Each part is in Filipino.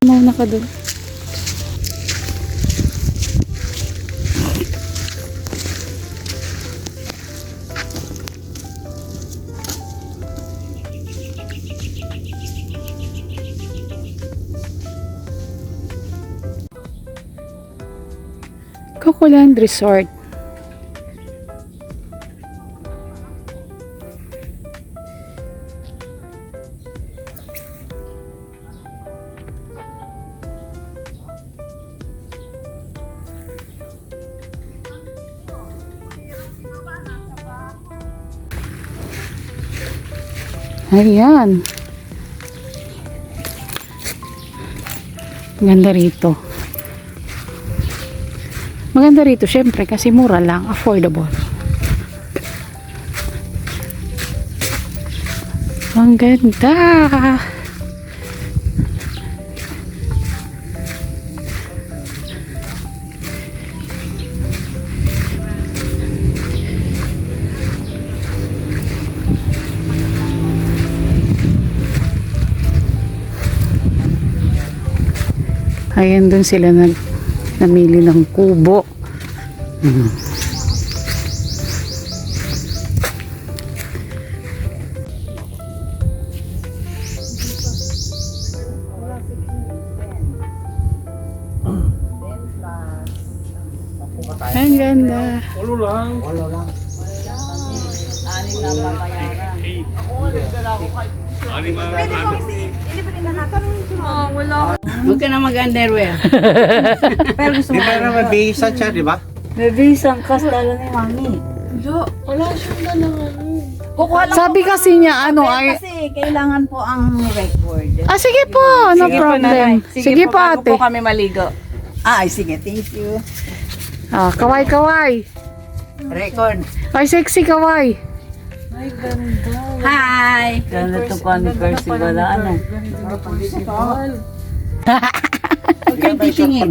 Mauna ka dun. Cocoland Resort. Ayan. Maganda rito. Maganda rito, syempre, kasi mura lang, affordable. Ang ganda. Ayan, dun sila namili ng kubo. Ang ganda. Walo lang. Anim na babayaran. Anim na Huwag ka na mag-underwear. Pero gusto mo. Di ba naman bisa siya, di ba? May bisang kas lalo ni Mami. Kukuha lang Sabi po kasi ng niya, ano, papel ay... Kasi kailangan po ang record. Ah, sige po, no problem. Sige po, bago ate. po kami maligo. Ay, sige, thank you. Ah, kaway. Record. Ay, sexy kaway. Hi! Ganda to pa ni Percy wala, ano? Huwag kang titingin.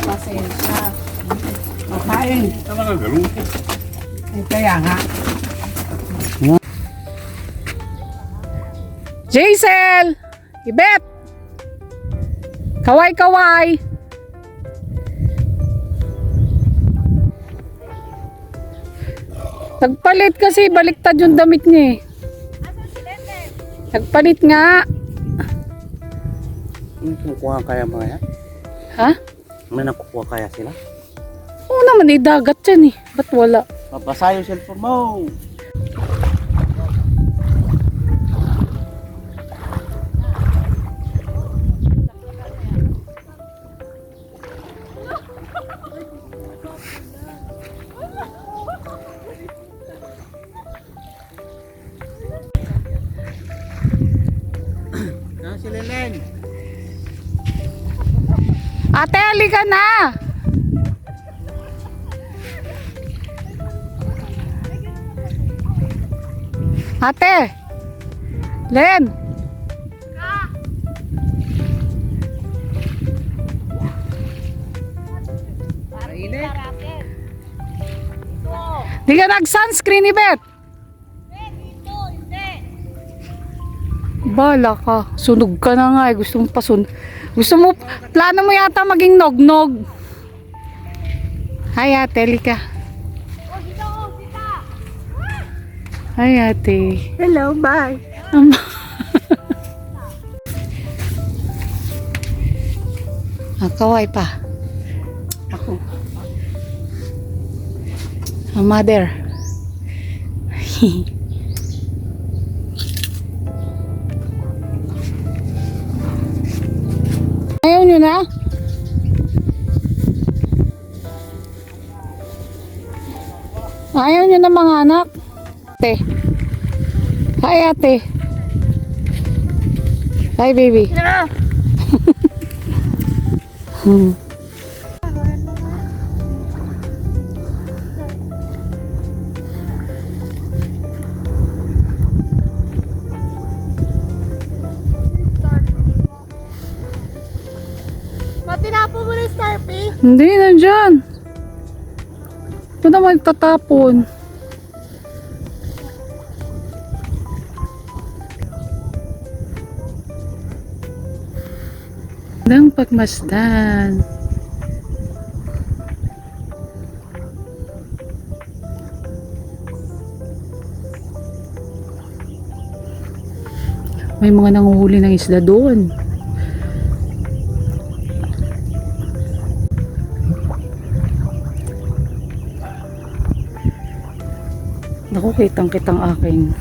Pasensya. Makain. Tama ka ganun. Kaya nga. Jaisel! Ibet! Kaway. Nagpalit kasi, baliktad yung damit niya eh. Nagpalit nga. May nakukuha kaya mga yan? Ha? May nakukuha kaya sila? Oo naman eh, dagat yan eh. Ba't wala? Mabasa yung cellphone mo. Si Lelen. Ate, halika na! Ate! Len! Di ka nag-sunscreen, Ibet? Bala ka. Sunog ka na nga eh. Gusto mo Gusto mo, plano mo yata maging nog-nog. Hi ate, halika. Hi ate. Hello, bye. Kaway pa. Ako. Mother. Ayaw nyo na? Ayaw nyo na mga anak? Ate. Hi ate. Hi baby. Tinapo mo na yung Starpy? Hindi, nandyan. Ito naman tatapon. Ang pagmasdan. May mga nanguhuli ng isda doon. Naku, kitang-kitang aking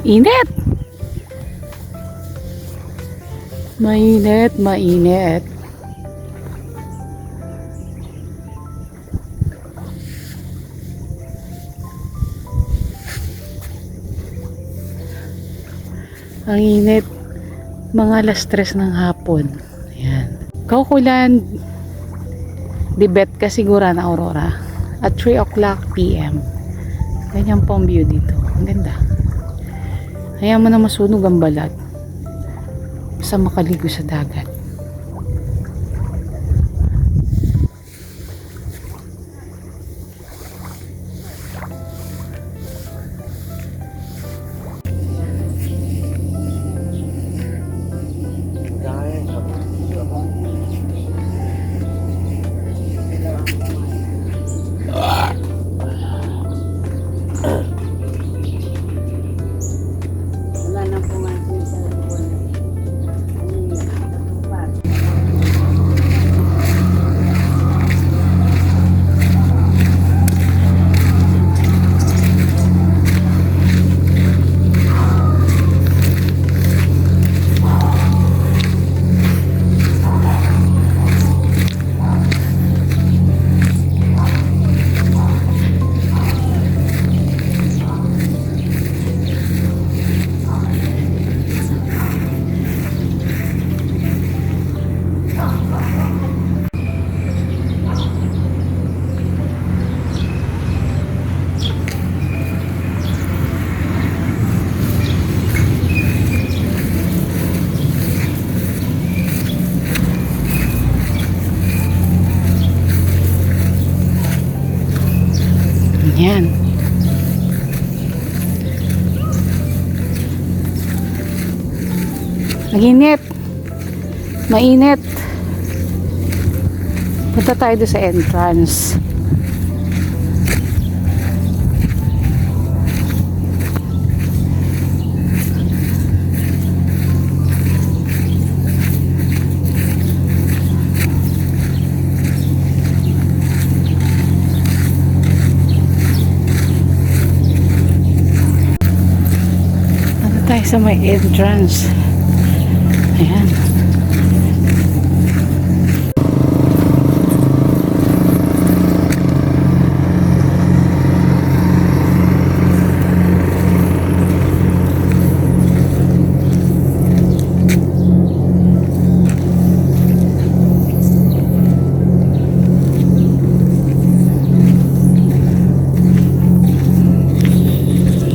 init. Mainit, mainit. Ang init. Mga alas 3 ng hapon. Ayan. Kaukulan, dibet ka sigura na aurora. At 3 o'clock p.m. Ganyan po ang view dito. Ang ganda. Hayaan mo na masunog ang balat. Basta makaligo sa dagat. Wala nang pumasok sa lubon. Yan. Naginit. Mainit. Punta tayo doon sa entrance. Tayo sa may entrance. Ayan.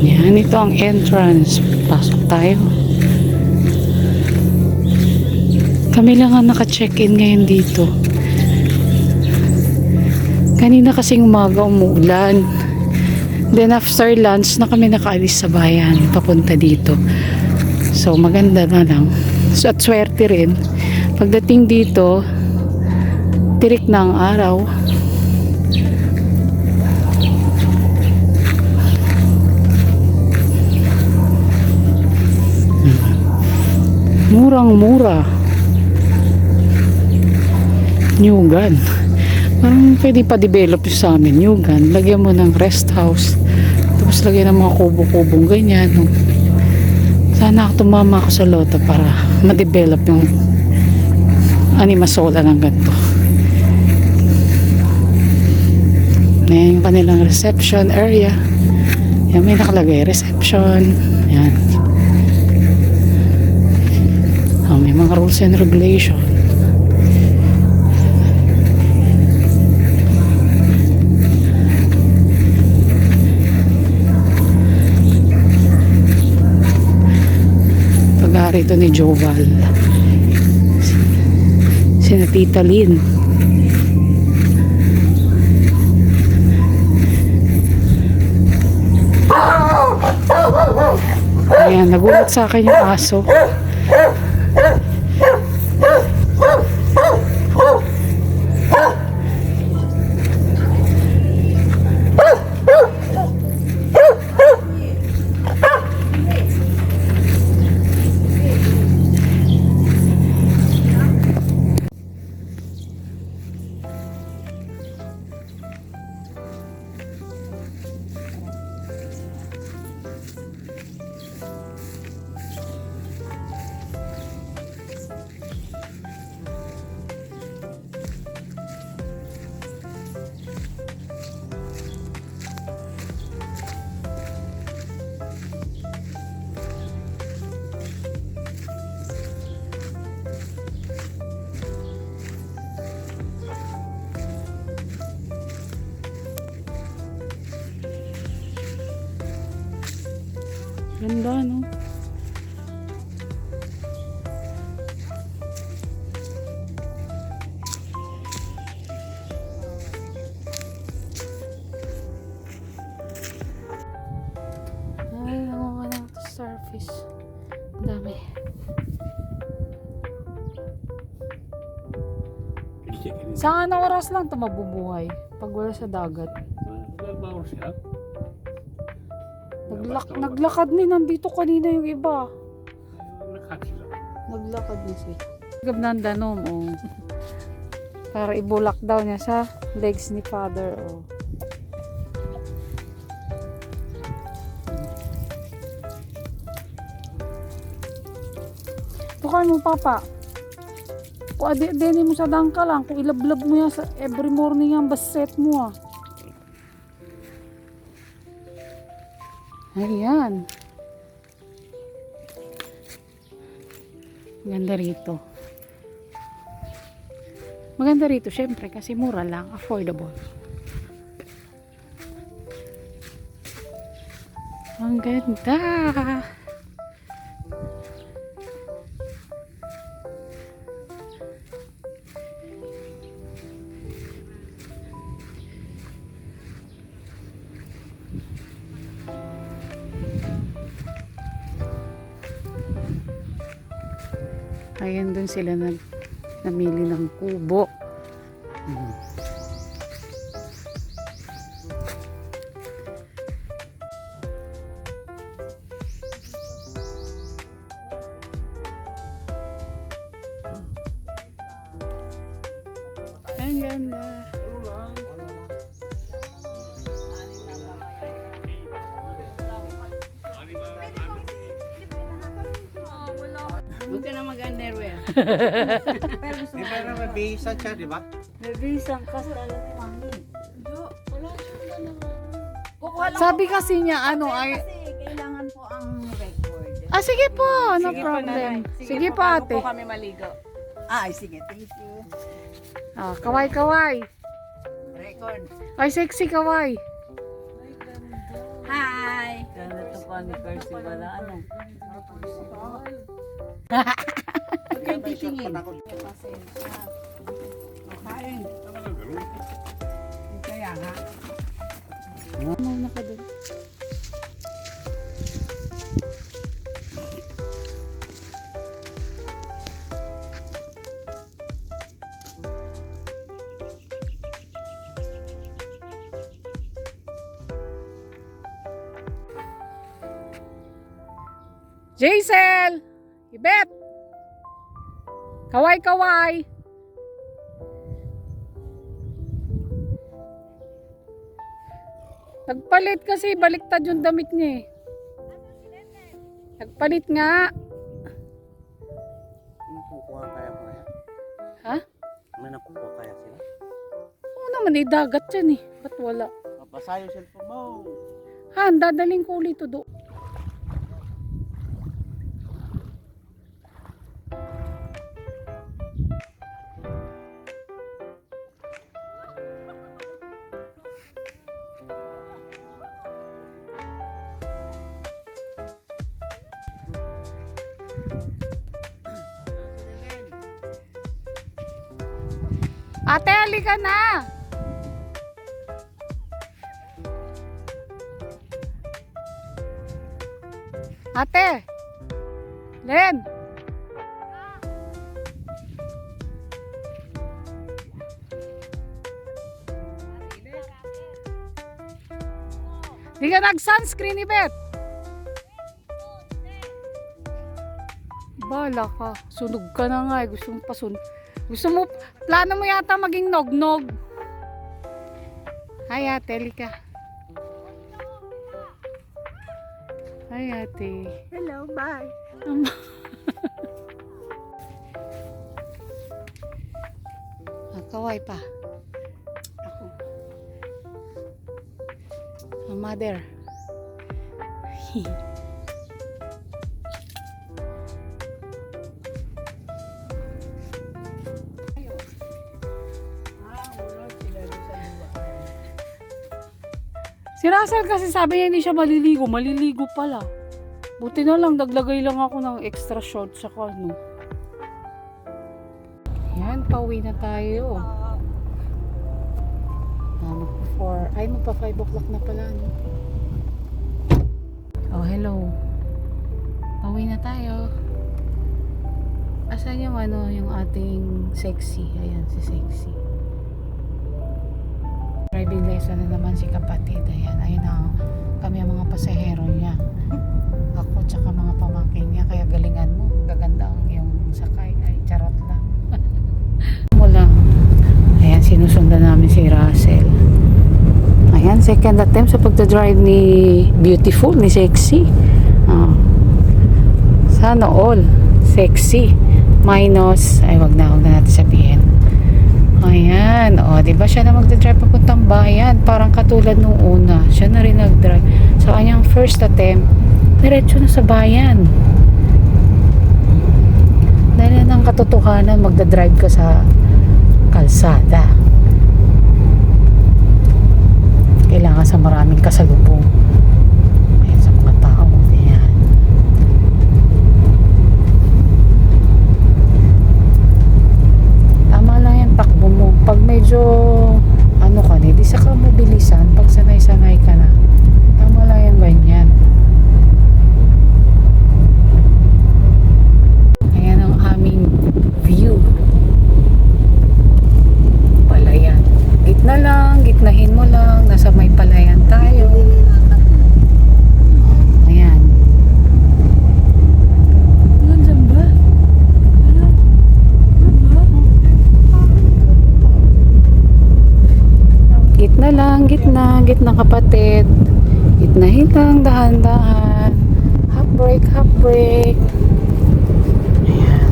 Yan, ito ang entrance. Pasok tayo. Kami lang ang naka-check-in ngayon dito. Kanina kasing umaga umuulan. Then after lunch na kami nakaalis sa bayan papunta dito. So maganda na lang. So, at swerte rin. Pagdating dito, tirik na ang araw. Murang-mura. New Gun. Parang pwede pa develop yung sa amin. New Gun. Lagyan mo ng rest house. Tapos lagyan ng mga kubo-kubong ganyan. No? Sana ako tumama ako sa loto para ma-develop yung animasola ng ganito. Yan yung kanilang reception area. Yan, may nakalagay reception. Yan. May mga rules and regulation. Pag-aari ito ni Joval. Sina Tita Lynn. Ayan, nagulat sa akin yung aso. Ganda, no? Ay, nangunga na ito starfish. Ang dami. Sa anong oras lang ito mabubuhay? Pag wala sa dagat. Naglakad ni nandito kanina yung iba. Naglakad na siya. Gabnanda nom, oh. Para ibulak daw niya sa legs ni father, oh. Tukan mo, papa. Kung adinin mo sa dangka lang, kung ilablab mo yan sa every morning yan, baset mo, ah. Ayan. Maganda rito. Maganda rito, syempre, kasi mura lang, affordable. Ang ganda. Ayan, dun sila namili ng kubo. Ang ganda. Huwag ka na mag-underwear. Di ba na mabihisa siya, di ba? Nabisang kas talaga ni Mami. Sabi kasi niya, ano ay... Kasi kailangan po ang record. Ah, sige po, no Sige po, problem. nanay. Sige po, ate. Bago po kami maligo. Ay, sige, thank you. Ah, kaway-kaway. Record. Ay, sexy kaway. Hi! Ganito pa ni Percy wala, ano? Huwag kayong titingin. Pasensya. Kain. Kaya nga. Muna ka dun. Jaisel! Ibet! Kaway-kaway! Nagpalit kasi, baliktad yung damit niya eh. Nagpalit nga. May nakukuha kaya mga yan? Ha? May nakukuha kaya sila? Oo naman eh, dagat yan eh. Ba't wala? Mabasa yung cellphone mo. Han, dadaling ko ulit do. Ate, halika na! Ate! Len! Di ka nag-sunscreen ni Bet? Bala ka. Sunog ka na nga eh. Gusto mo Gusto mo, plano mo yata maging nog-nog. Hi ate, lika. Hi ate. Hello, bye. Kaway pa. Ako. Mother. Si Russell kasi sabi niya hindi siya maliligo. Maliligo pala. Buti na lang, naglagay lang ako ng extra shorts sa ano. Yan, pauwi na tayo. Magpa 5 o'clock na pala. No? Oh, hello. Pauwi na tayo. Asan yung yung ating sexy? Ayan, si sexy. Driving lesson na naman si kapatid. Ayan, ayun na kami ang mga pasahero niya. Ako tsaka mga pamangkin niya. Kaya galingan mo. Gaganda ang yung sakay. Ay, charot lang. Mo lang. Ayan, sinusundan namin si Russell. Ayan, second attempt sa pagdadrive ni Beautiful, ni Sexy. Sana all. Sexy. Minus, ay wag na natin sabihin. Ayan, di ba siya na magdadrive papuntang bayan? Parang katulad nung una. Siya na rin nagdrive. Sa kanyang first attempt, diretso na sa bayan. Dahil ng katotohanan, magdadrive ka sa kalsada. Kailangan sa maraming kasalubong. Ayan, sa mga tao. Ayan. Tama lang yan, takbo mo. Pag medyo ka, di sa ka mabilisan. Pag sanay-sanay ka na. Tama lang yan, ganyan. Ayan ang aming view. Palayan. Gitna lang, gitnahin mo lang. Nasa may palayan tayo. Ayan. Nandiyan ba? Gitna lang, gitna kapatid. Gitnahin lang, dahan-dahan. Half break. Ayan.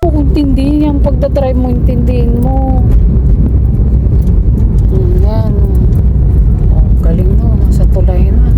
Kung tindihin yung pagdadrive mo, intindihin mo. Ayan. Galing no, nasa tulay na.